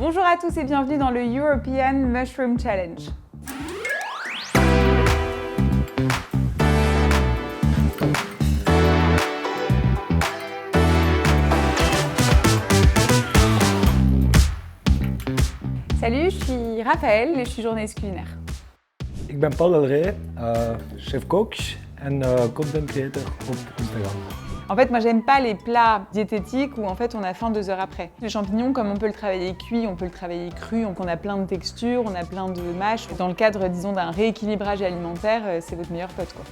Bonjour à tous et bienvenue dans le European Mushroom Challenge. Salut, je suis Raphaël et je suis journaliste culinaire. Ik ben Paul Delray, chef-kok en content creator op Instagram. En fait, moi, j'aime pas les plats diététiques où en fait on a faim 2 heures après. Les champignons, comme on peut le travailler cuit, on peut le travailler cru, donc on a plein de textures, on a plein de mâches. Dans le cadre, disons, d'un rééquilibrage alimentaire, c'est votre meilleur pote, quoi.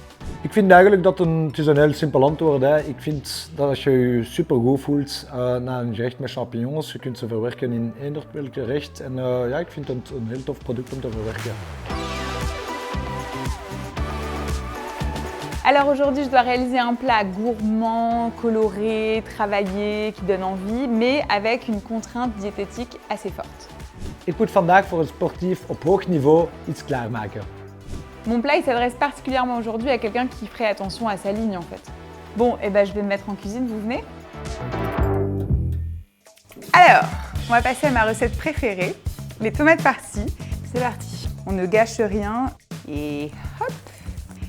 Ik vind eigenlijk dat het is een heel simpel antwoord is. Ik vind dat als je je super goed voelt na een gerecht met champignons, je kunt ze verwerken in eender welk gerecht. En ja, ik vind het een heel tof product om te verwerken. Alors aujourd'hui, je dois réaliser un plat gourmand, coloré, travaillé, qui donne envie, mais avec une contrainte diététique assez forte. Ik moet vandaag voor een sportief op hoog niveau iets klaarmaken. Mon plat, il s'adresse particulièrement aujourd'hui à quelqu'un qui ferait attention à sa ligne en fait. Bon, et ben je vais me mettre en cuisine, vous venez? Alors, on va passer à ma recette préférée, les tomates farcies. C'est parti, on ne gâche rien et hop!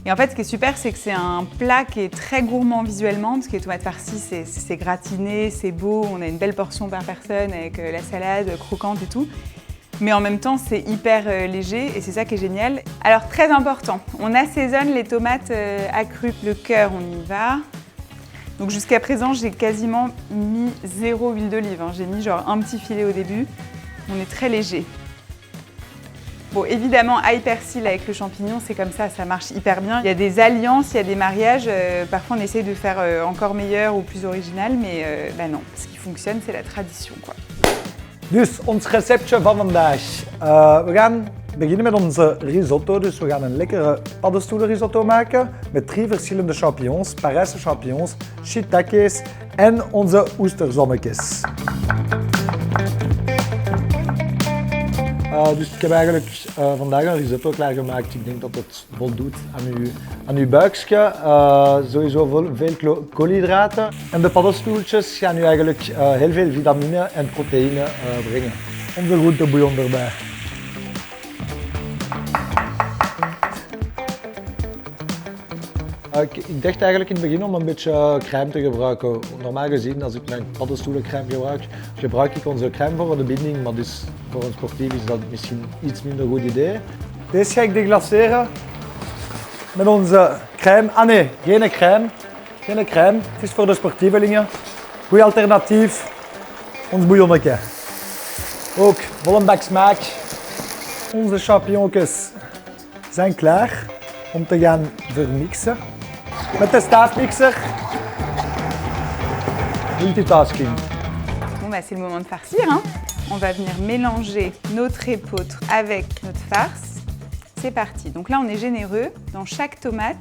Et en fait, ce qui est super, c'est que c'est un plat qui est très gourmand visuellement, parce que les tomates farcies, c'est gratiné, c'est beau, on a une belle portion par personne avec la salade croquante et tout. Mais en même temps, c'est hyper léger et c'est ça qui est génial. Alors, très important, on assaisonne les tomates accrues. Le cœur, on y va. Donc jusqu'à présent, j'ai quasiment mis 0 huile d'olive. J'ai mis genre un petit filet au début. On est très léger. Bon, évidemment, ail persil avec le champignon, c'est comme ça marche hyper bien. Il y a des alliances, il y a des mariages. Parfois, on essaye de faire encore meilleur ou plus original, mais bah non, ce qui fonctionne, c'est la tradition, quoi. Dus ons receptje van vandaag. We gaan beginnen met onze risotto. Dus we gaan een lekkere paddenstoelenrisotto maken met 3 verschillende champignons, Parijse champignons, shiitakes en onze oesterzonnetjes. Dus ik heb eigenlijk vandaag een risotto klaargemaakt. Ik denk dat het voldoet aan uw buikje. Sowieso veel koolhydraten. En de paddenstoeltjes gaan u eigenlijk heel veel vitamine en proteïne brengen. Onze groentebouillon erbij. Ik dacht eigenlijk in het begin om een beetje crème te gebruiken. Normaal gezien, als ik mijn paddenstoelencrème gebruik ik onze crème voor de binding, maar dus voor een sportief is dat misschien iets minder goed idee. Deze ga ik deglaceren met onze crème. Ah nee, geen crème. Geen crème. Het is voor de sportievelingen. Goed alternatief. Ons bouillonnetje. Ook vol een bak smaak. Onze champignons zijn klaar om te gaan vermixen. Met de staafmixer. Multitasking. Bon bah c'est le moment de farcir, hein. On va venir mélanger notre épeautre avec notre farce. C'est parti. Donc là on est généreux. Dans chaque tomate,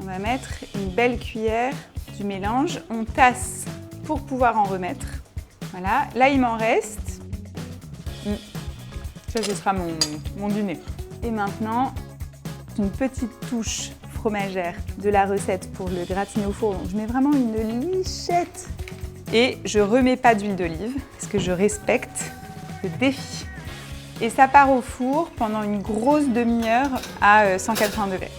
on va mettre une belle cuillère du mélange. On tasse pour pouvoir en remettre. Voilà. Là il m'en reste. Ça ce sera mon dîner. Et maintenant, une petite touche fromagère de la recette pour le gratiné au four. Donc je mets vraiment une lichette. Et je remets pas d'huile d'olive parce que je respecte le défi. Et ça part au four pendant une grosse demi-heure à 180 degrés.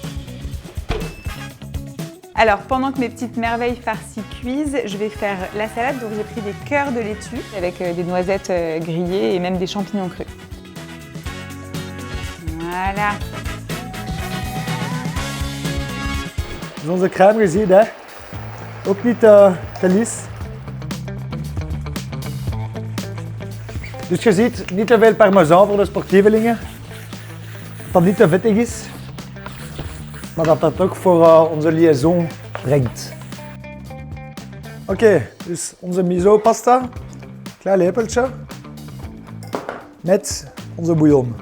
Alors pendant que mes petites merveilles farcies cuisent, je vais faire la salade. Donc j'ai pris des cœurs de laitue avec des noisettes grillées et même des champignons crus. Voilà. Dus onze crème gezien, hè? Ook niet te lis. Dus je ziet niet te veel parmesan voor de sportievelingen. Dat het niet te vettig is, maar dat dat ook voor onze liaison brengt. Oké, dus onze miso pasta, klein lepeltje, met onze bouillon.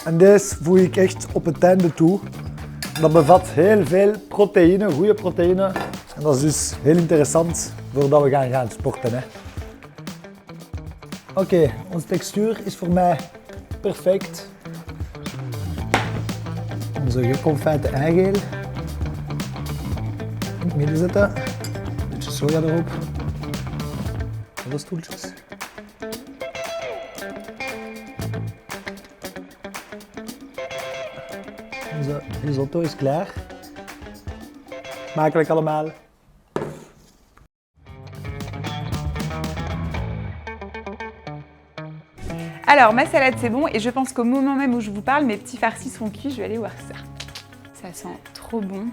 En deze voeg ik echt op het einde toe. Dat bevat heel veel proteïne, goede proteïne. En dat is dus heel interessant voordat we gaan sporten. Hè. Oké, onze textuur is voor mij perfect. Onze geconfijte eigeel in het midden zetten. Een beetje soja erop. Alle stoeltjes. Onze risotto is klaar. Smakelijk allemaal. Alors, ma salade, c'est bon et je pense qu'au moment même où je vous parle, mes petits farcis sont cuits. Je vais aller voir ça. Ça sent trop bon.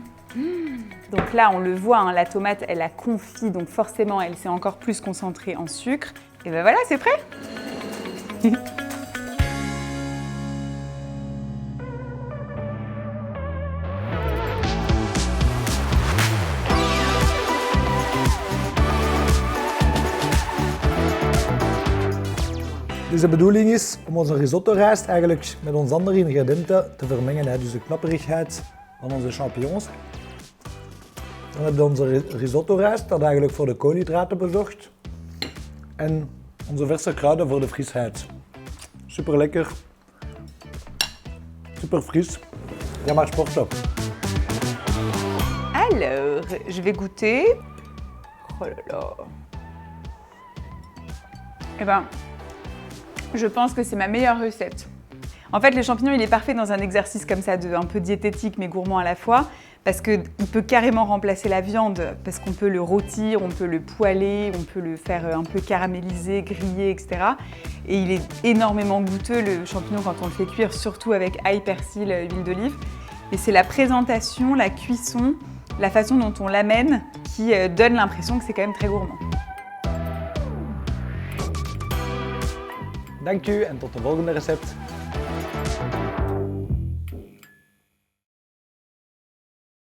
Donc là, on le voit, hein, la tomate, elle a confit, donc forcément, elle s'est encore plus concentrée en sucre. Et ben voilà, c'est prêt. Dus de bedoeling is om onze risotto-rijst eigenlijk met onze andere ingrediënten te vermengen. Hè. Dus de knapperigheid van onze champignons. Dan hebben we onze risotto-rijst dat eigenlijk voor de koolhydraten bezorgt. En onze verse kruiden voor de frisheid. Super lekker. Super fris. Ga maar sporten. Alors, je vais goûter. Oh là là. Eh ben, je pense que c'est ma meilleure recette. En fait, le champignon, il est parfait dans un exercice comme ça, un peu diététique mais gourmand à la fois, parce qu'il peut carrément remplacer la viande, parce qu'on peut le rôtir, on peut le poêler, on peut le faire un peu caraméliser, griller, etc. Et il est énormément goûteux, le champignon, quand on le fait cuire, surtout avec ail, persil, huile d'olive. Et c'est la présentation, la cuisson, la façon dont on l'amène qui donne l'impression que c'est quand même très gourmand. Dank u en tot de volgende recept.